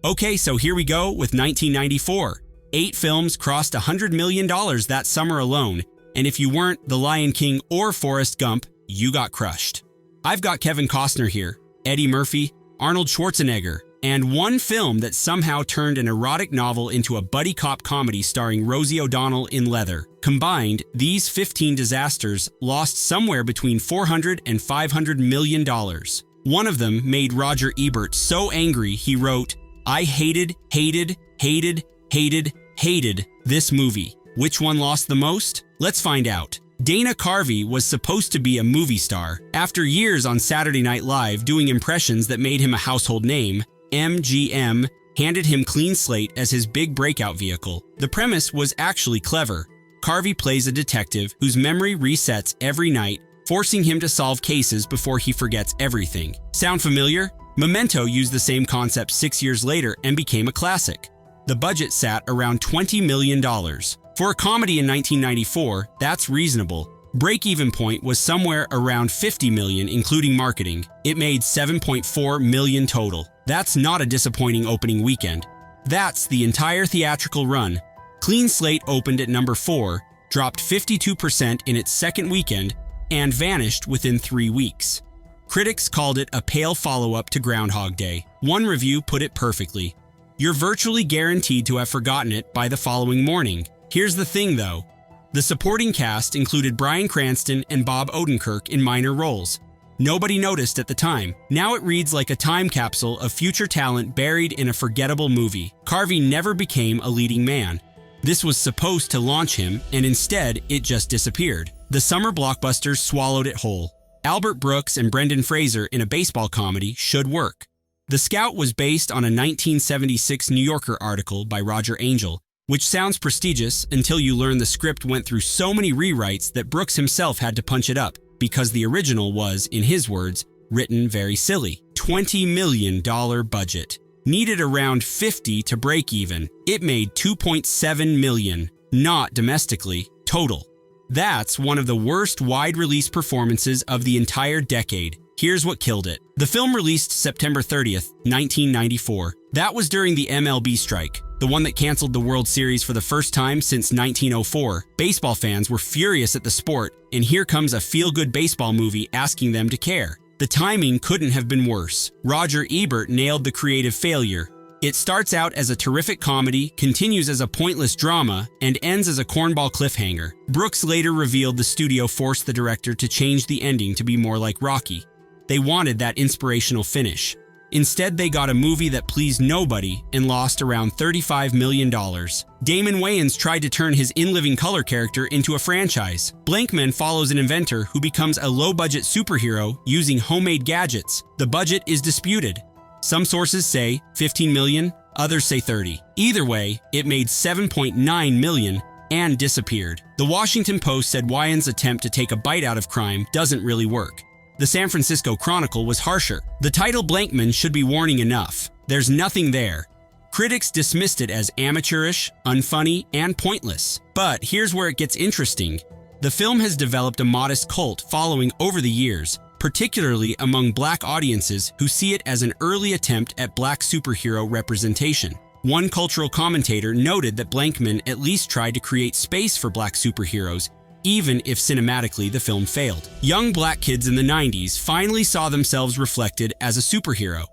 Okay, so here we go with 1994. 8 films crossed $100 million that summer alone, and if you weren't The Lion King or Forrest Gump, you got crushed. I've got Kevin Costner here, Eddie Murphy, Arnold Schwarzenegger, and one film that somehow turned an erotic novel into a buddy cop comedy starring Rosie O'Donnell in leather. Combined, these 15 disasters lost somewhere between $400 and $500 million. One of them made Roger Ebert so angry he wrote, "I hated this movie." Which one lost the most? Let's find out. Dana Carvey was supposed to be a movie star. After years on Saturday Night Live doing impressions that made him a household name, MGM handed him Clean Slate as his big breakout vehicle. The premise was actually clever. Carvey plays a detective whose memory resets every night, forcing him to solve cases before he forgets everything. Sound familiar? Memento used the same concept 6 years later and became a classic. The budget sat around $20 million. For a comedy in 1994, that's reasonable. Break-even point was somewhere around $50 million, including marketing. It made $7.4 million total. That's not a disappointing opening weekend. That's the entire theatrical run. Clean Slate opened at number 4, dropped 52% in its second weekend, and vanished within 3 weeks. Critics called it a pale follow-up to Groundhog Day. One review put it perfectly: "You're virtually guaranteed to have forgotten it by the following morning." Here's the thing, though. The supporting cast included Bryan Cranston and Bob Odenkirk in minor roles. Nobody noticed at the time. Now it reads like a time capsule of future talent buried in a forgettable movie. Carvey never became a leading man. This was supposed to launch him, and instead, it just disappeared. The summer blockbusters swallowed it whole. Albert Brooks and Brendan Fraser in a baseball comedy should work. The Scout was based on a 1976 New Yorker article by Roger Angell, which sounds prestigious until you learn the script went through so many rewrites that Brooks himself had to punch it up, because the original was, in his words, written very silly. $20 million budget. Needed around 50 to break even. It made $2.7 million, not domestically, total. That's one of the worst wide-release performances of the entire decade. Here's what killed it. The film released September 30th, 1994. That was during the MLB strike, the one that canceled the World Series for the first time since 1904. Baseball fans were furious at the sport, and here comes a feel-good baseball movie asking them to care. The timing couldn't have been worse. Roger Ebert nailed the creative failure. It starts out as a terrific comedy, continues as a pointless drama, and ends as a cornball cliffhanger. Brooks later revealed the studio forced the director to change the ending to be more like Rocky. They wanted that inspirational finish. Instead, they got a movie that pleased nobody and lost around $35 million. Damon Wayans tried to turn his In Living Color character into a franchise. Blankman follows an inventor who becomes a low-budget superhero using homemade gadgets. The budget is disputed. Some sources say 15 million, others say 30. Either way, it made 7.9 million and disappeared. The Washington Post said Wayans' attempt to take a bite out of crime doesn't really work. The San Francisco Chronicle was harsher. The title Blankman should be warning enough. There's nothing there. Critics dismissed it as amateurish, unfunny, and pointless. But here's where it gets interesting. The film has developed a modest cult following over the years, particularly among Black audiences who see it as an early attempt at Black superhero representation. One cultural commentator noted that Blankman at least tried to create space for Black superheroes, even if cinematically the film failed. Young Black kids in the 90s finally saw themselves reflected as a superhero.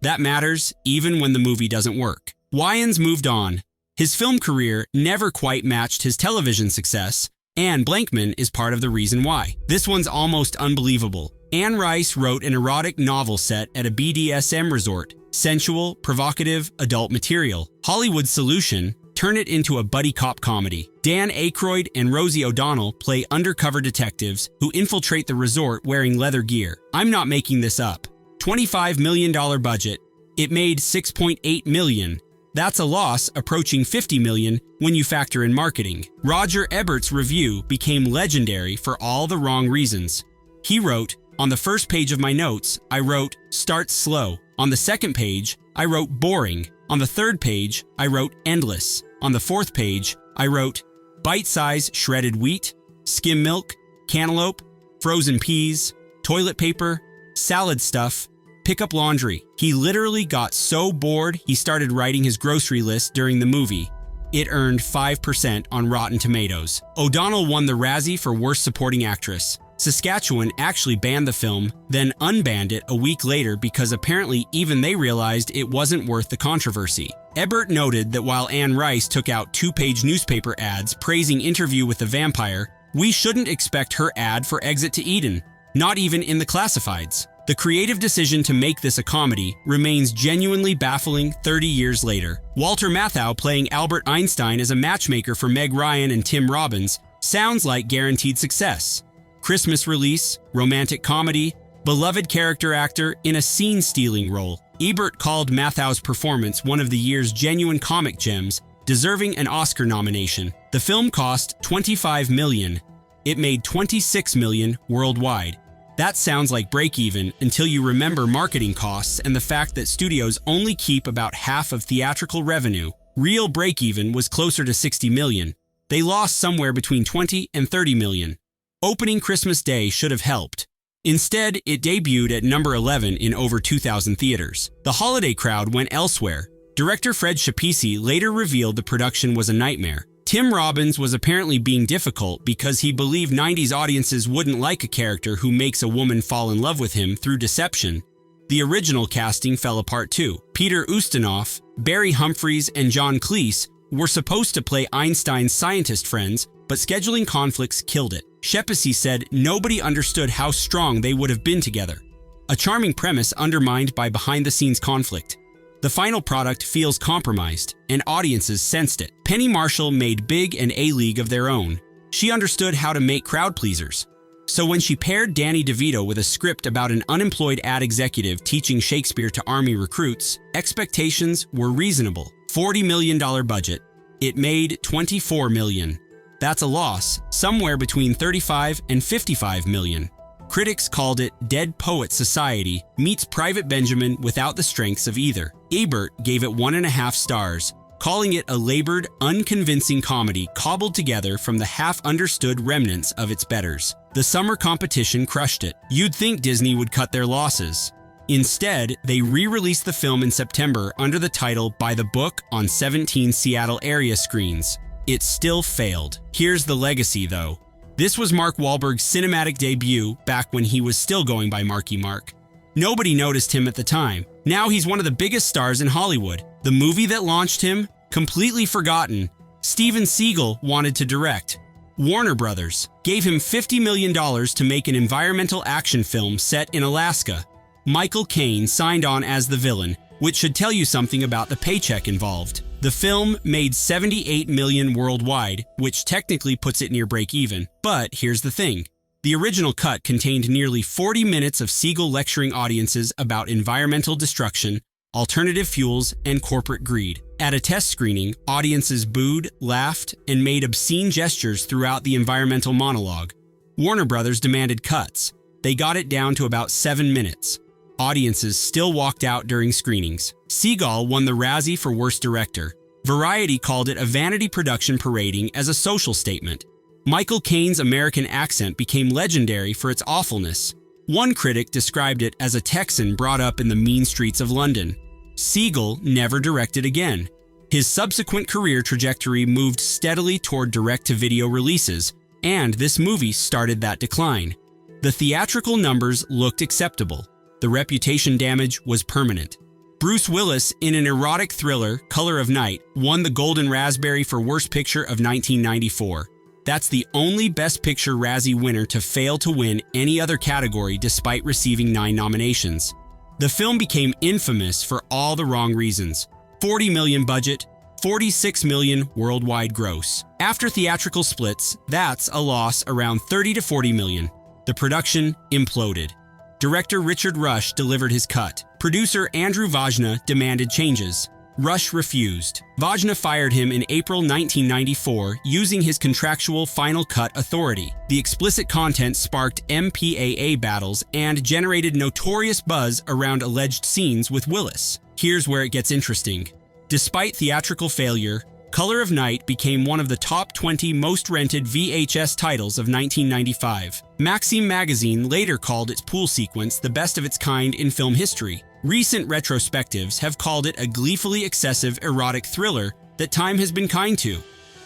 That matters even when the movie doesn't work. Wayans moved on. His film career never quite matched his television success, and Blankman is part of the reason why. This one's almost unbelievable. Anne Rice wrote an erotic novel set at a BDSM resort. Sensual, provocative, adult material. Hollywood's solution: turn it into a buddy cop comedy. Dan Aykroyd and Rosie O'Donnell play undercover detectives who infiltrate the resort wearing leather gear. I'm not making this up. $25 million budget. It made $6.8 million. That's a loss approaching $50 million when you factor in marketing. Roger Ebert's review became legendary for all the wrong reasons. He wrote, "On the first page of my notes, I wrote, starts slow. On the second page, I wrote boring. On the third page, I wrote endless. On the fourth page, I wrote bite-size shredded wheat, skim milk, cantaloupe, frozen peas, toilet paper, salad stuff, Pick up laundry. He literally got so bored he started writing his grocery list during the movie. It earned 5% on Rotten Tomatoes. O'Donnell won the Razzie for Worst Supporting Actress. Saskatchewan actually banned the film, then unbanned it a week later because apparently even they realized it wasn't worth the controversy. Ebert noted that while Anne Rice took out 2-page newspaper ads praising Interview with the Vampire, we shouldn't expect her ad for Exit to Eden, not even in the classifieds. The creative decision to make this a comedy remains genuinely baffling 30 years later. Walter Matthau playing Albert Einstein as a matchmaker for Meg Ryan and Tim Robbins sounds like guaranteed success. Christmas release, romantic comedy, beloved character actor in a scene-stealing role. Ebert called Mathau's performance one of the year's genuine comic gems, deserving an Oscar nomination. The film cost $25 million. It made $26 million worldwide. That sounds like break-even until you remember marketing costs and the fact that studios only keep about half of theatrical revenue. Real break-even was closer to $60 million. They lost somewhere between $20 and $30 million. Opening Christmas Day should have helped. Instead, it debuted at number 11 in over 2,000 theaters. The holiday crowd went elsewhere. Director Fred Schapisi later revealed the production was a nightmare. Tim Robbins was apparently being difficult because he believed 90s audiences wouldn't like a character who makes a woman fall in love with him through deception. The original casting fell apart too. Peter Ustinov, Barry Humphries, and John Cleese were supposed to play Einstein's scientist friends, but scheduling conflicts killed it. Schapisi said nobody understood how strong they would have been together. A charming premise undermined by behind-the-scenes conflict. The final product feels compromised, and audiences sensed it. Penny Marshall made Big and A-League of their own. She understood how to make crowd pleasers. So when she paired Danny DeVito with a script about an unemployed ad executive teaching Shakespeare to Army recruits, expectations were reasonable. $40 million budget. It made $24 million. That's a loss, somewhere between $35 and $55 million. Critics called it Dead Poet Society meets Private Benjamin without the strengths of either. Ebert gave it 1.5 stars, calling it a labored, unconvincing comedy cobbled together from the half-understood remnants of its betters. The summer competition crushed it. You'd think Disney would cut their losses. Instead, they re-released the film in September under the title By the Book on 17 Seattle area screens. It still failed. Here's the legacy, though. This was Mark Wahlberg's cinematic debut back when he was still going by Marky Mark. Nobody noticed him at the time. Now he's one of the biggest stars in Hollywood. The movie that launched him? Completely forgotten. Steven Seagal wanted to direct. Warner Brothers gave him $50 million to make an environmental action film set in Alaska. Michael Caine signed on as the villain, which should tell you something about the paycheck involved. The film made $78 million worldwide, which technically puts it near break-even. But here's the thing. The original cut contained nearly 40 minutes of Seagal lecturing audiences about environmental destruction, alternative fuels, and corporate greed. At a test screening, audiences booed, laughed, and made obscene gestures throughout the environmental monologue. Warner Brothers demanded cuts. They got it down to about 7 minutes. Audiences still walked out during screenings. Seagal won the Razzie for Worst Director. Variety called it a vanity production parading as a social statement. Michael Caine's American accent became legendary for its awfulness. One critic described it as a Texan brought up in the mean streets of London. Seagal never directed again. His subsequent career trajectory moved steadily toward direct-to-video releases, and this movie started that decline. The theatrical numbers looked acceptable. The reputation damage was permanent. Bruce Willis, in an erotic thriller, Color of Night, won the Golden Raspberry for Worst Picture of 1994. That's the only Best Picture Razzie winner to fail to win any other category despite receiving 9 nominations. The film became infamous for all the wrong reasons. $40 million budget, $46 million worldwide gross. After theatrical splits, that's a loss around $30 to $40 million. The production imploded. Director Richard Rush delivered his cut. Producer Andrew Vajna demanded changes. Rush refused. Vajna fired him in April 1994 using his contractual final cut authority. The explicit content sparked MPAA battles and generated notorious buzz around alleged scenes with Willis. Here's where it gets interesting. Despite theatrical failure, Color of Night became one of the top 20 most rented VHS titles of 1995. Maxim magazine later called its pool sequence the best of its kind in film history. Recent retrospectives have called it a gleefully excessive erotic thriller that time has been kind to.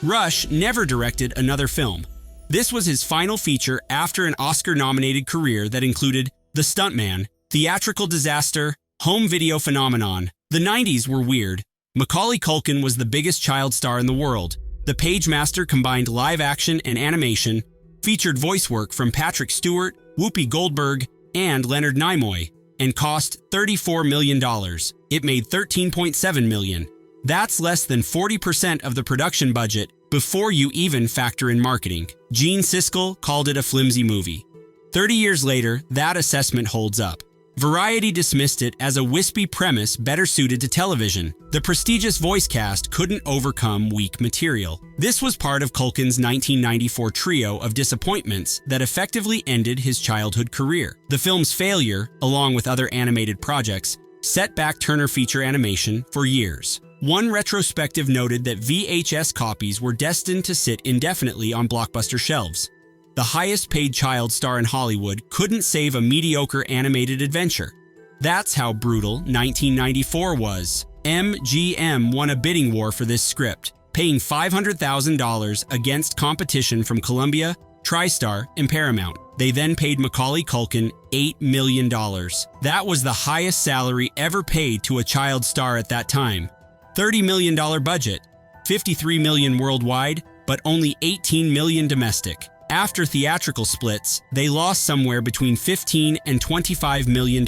Rush never directed another film. This was his final feature after an Oscar-nominated career that included The Stuntman, Theatrical Disaster, Home Video Phenomenon. The 90s were weird. Macaulay Culkin was the biggest child star in the world. The Pagemaster combined live action and animation, featured voice work from Patrick Stewart, Whoopi Goldberg, and Leonard Nimoy, and cost $34 million. It made $13.7 million. That's less than 40% of the production budget before you even factor in marketing. Gene Siskel called it a flimsy movie. 30 years later, that assessment holds up. Variety dismissed it as a wispy premise better suited to television. The prestigious voice cast couldn't overcome weak material. This was part of Culkin's 1994 trio of disappointments that effectively ended his childhood career. The film's failure, along with other animated projects, set back Turner feature animation for years. One retrospective noted that VHS copies were destined to sit indefinitely on blockbuster shelves. The highest-paid child star in Hollywood couldn't save a mediocre animated adventure. That's how brutal 1994 was. MGM won a bidding war for this script, paying $500,000 against competition from Columbia, TriStar, and Paramount. They then paid Macaulay Culkin $8 million. That was the highest salary ever paid to a child star at that time. $30 million budget, $53 million worldwide, but only $18 million domestic. After theatrical splits, they lost somewhere between $15 and $25 million.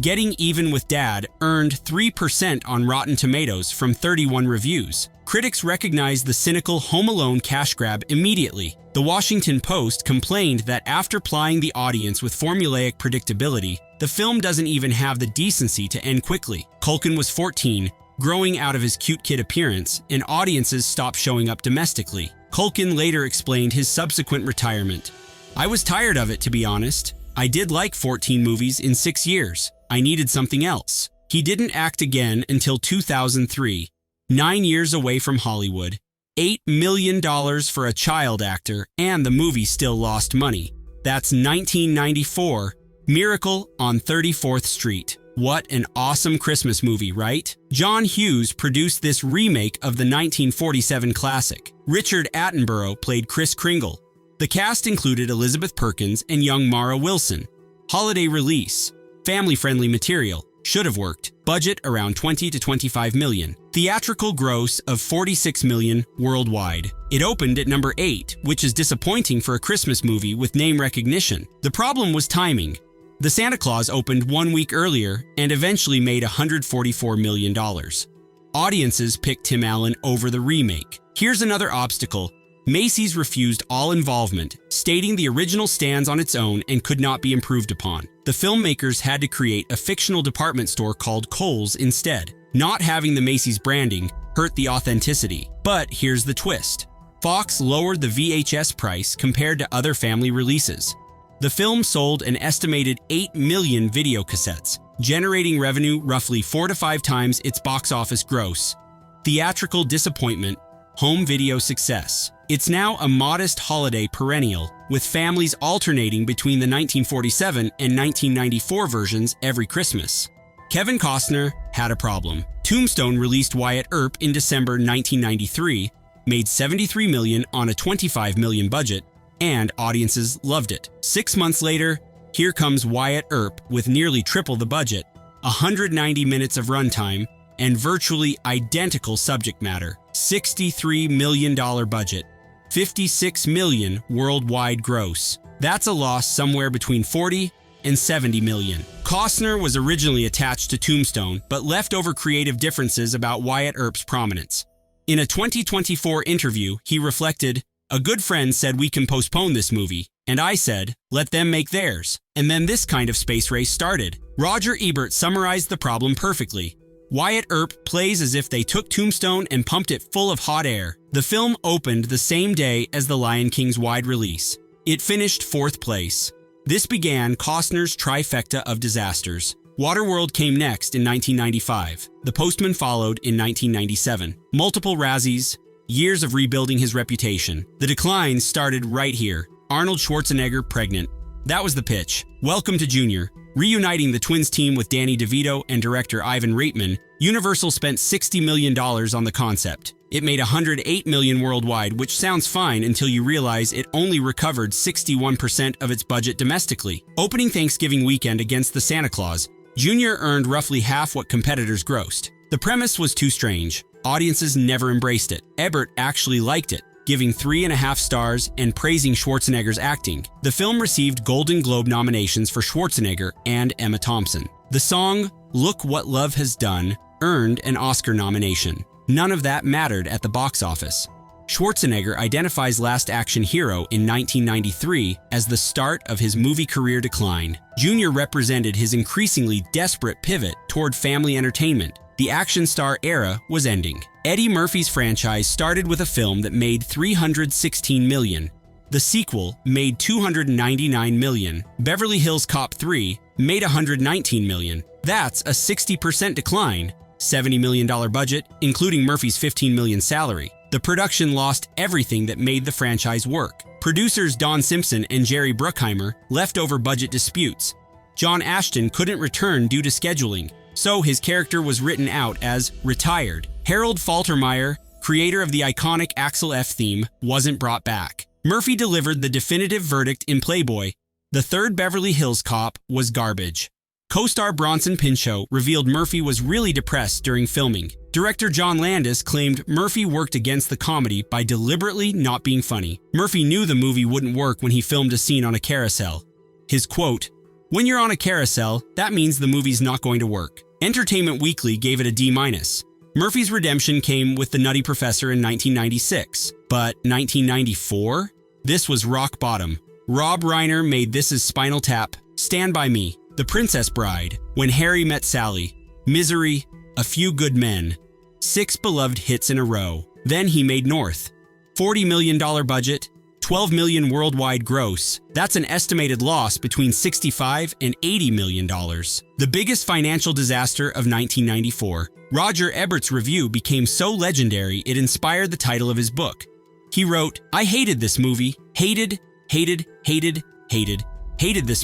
Getting Even with Dad earned 3% on Rotten Tomatoes from 31 reviews. Critics recognized the cynical Home Alone cash grab immediately. The Washington Post complained that after plying the audience with formulaic predictability, the film doesn't even have the decency to end quickly. Culkin was 14, growing out of his cute kid appearance, and audiences stopped showing up domestically. Culkin later explained his subsequent retirement. "I was tired of it, to be honest. I did like 14 movies in 6 years. I needed something else." He didn't act again until 2003, 9 years away from Hollywood. $8 million for a child actor, and the movie still lost money. That's 1994, Miracle on 34th Street. What an awesome Christmas movie, right? John Hughes produced this remake of the 1947 classic. Richard Attenborough played Kris Kringle. The cast included Elizabeth Perkins and young Mara Wilson. Holiday release. Family-friendly material. Should have worked. Budget around $20 to $25 million. Theatrical gross of $46 million worldwide. It opened at number 8, which is disappointing for a Christmas movie with name recognition. The problem was timing. The Santa Claus opened 1 week earlier and eventually made $144 million. Audiences picked Tim Allen over the remake. Here's another obstacle. Macy's refused all involvement, stating the original stands on its own and could not be improved upon. The filmmakers had to create a fictional department store called Kohl's instead. Not having the Macy's branding hurt the authenticity. But here's the twist. Fox lowered the VHS price compared to other family releases. The film sold an estimated 8 million video cassettes, generating revenue roughly 4 to 5 times its box office gross. Theatrical disappointment, home video success. It's now a modest holiday perennial, with families alternating between the 1947 and 1994 versions every Christmas. Kevin Costner had a problem. Tombstone released Wyatt Earp in December 1993, made $73 million on a $25 million budget, and audiences loved it. 6 months later, here comes Wyatt Earp with nearly triple the budget, 190 minutes of runtime, and virtually identical subject matter. $63 million budget, $56 million worldwide gross. That's a loss somewhere between 40 and 70 million. Costner was originally attached to Tombstone, but left over creative differences about Wyatt Earp's prominence. In a 2024 interview, he reflected, "A good friend said we can postpone this movie, and I said, let them make theirs. And then this kind of space race started." Roger Ebert summarized the problem perfectly. Wyatt Earp plays as if they took Tombstone and pumped it full of hot air. The film opened the same day as The Lion King's wide release. It finished 4th place. This began Costner's trifecta of disasters. Waterworld came next in 1995. The Postman followed in 1997. Multiple Razzies, years of rebuilding his reputation. The decline started right here. Arnold Schwarzenegger pregnant. That was the pitch. Welcome to Junior. Reuniting the Twins team with Danny DeVito and director Ivan Reitman, Universal spent $60 million on the concept. It made $108 million worldwide, which sounds fine until you realize it only recovered 61% of its budget domestically. Opening Thanksgiving weekend against the Santa Claus, Junior earned roughly half what competitors grossed. The premise was too strange. Audiences never embraced it. Ebert actually liked it, giving 3.5 stars and praising Schwarzenegger's acting. The film received Golden Globe nominations for Schwarzenegger and Emma Thompson. The song, Look What Love Has Done, earned an Oscar nomination. None of that mattered at the box office. Schwarzenegger identifies Last Action Hero in 1993 as the start of his movie career decline. Junior represented his increasingly desperate pivot toward family entertainment. The action star era was ending. Eddie Murphy's franchise started with a film that made $316 million. The sequel made $299 million. Beverly Hills Cop 3 made $119 million. That's a 60% decline. $70 million budget, including Murphy's $15 million salary. The production lost everything that made the franchise work. Producers Don Simpson and Jerry Bruckheimer left over budget disputes. John Ashton couldn't return due to scheduling, so his character was written out as retired. Harold Faltermeyer, creator of the iconic Axel F theme, wasn't brought back. Murphy delivered the definitive verdict in Playboy. The third Beverly Hills Cop was garbage. Co-star Bronson Pinchot revealed Murphy was really depressed during filming. Director John Landis claimed Murphy worked against the comedy by deliberately not being funny. Murphy knew the movie wouldn't work when he filmed a scene on a carousel. His quote, "When you're on a carousel, that means the movie's not going to work." Entertainment Weekly gave it a D-. Murphy's redemption came with The Nutty Professor in 1996. But 1994? This was rock bottom. Rob Reiner made This Is Spinal Tap, Stand By Me, The Princess Bride, When Harry Met Sally, Misery, A Few Good Men. 6 beloved hits in a row. Then he made North. $40 million budget, $12 million worldwide gross. That's an estimated loss between $65 and $80 million. The biggest financial disaster of 1994. Roger Ebert's review became so legendary it inspired the title of his book. He wrote, "I hated this movie. Hated this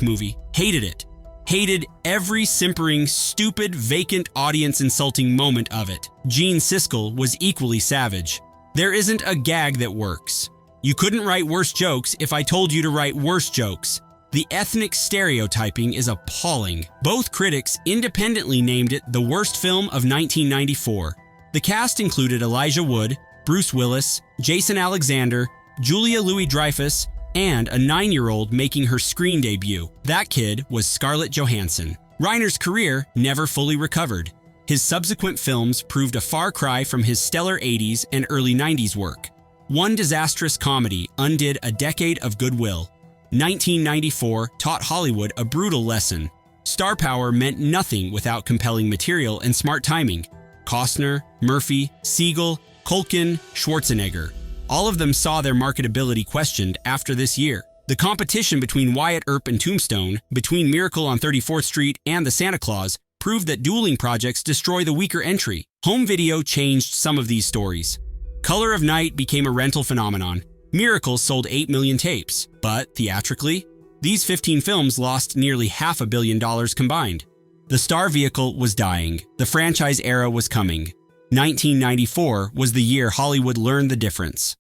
movie. Hated it. Hated every simpering, stupid, vacant, audience-insulting moment of it." Gene Siskel was equally savage. "There isn't a gag that works. You couldn't write worse jokes if I told you to write worse jokes. The ethnic stereotyping is appalling." Both critics independently named it the worst film of 1994. The cast included Elijah Wood, Bruce Willis, Jason Alexander, Julia Louis-Dreyfus, and a 9-year-old making her screen debut. That kid was Scarlett Johansson. Reiner's career never fully recovered. His subsequent films proved a far cry from his stellar 80s and early 90s work. One disastrous comedy undid a decade of goodwill. 1994 taught Hollywood a brutal lesson. Star power meant nothing without compelling material and smart timing. Costner, Murphy, Siegel, Culkin, Schwarzenegger. All of them saw their marketability questioned after this year. The competition between Wyatt Earp and Tombstone, between Miracle on 34th Street and The Santa Claus, proved that dueling projects destroy the weaker entry. Home video changed some of these stories. Color of Night became a rental phenomenon. Miracle sold 8 million tapes, but theatrically, these 15 films lost nearly $500 million combined. The star vehicle was dying. The franchise era was coming. 1994 was the year Hollywood learned the difference.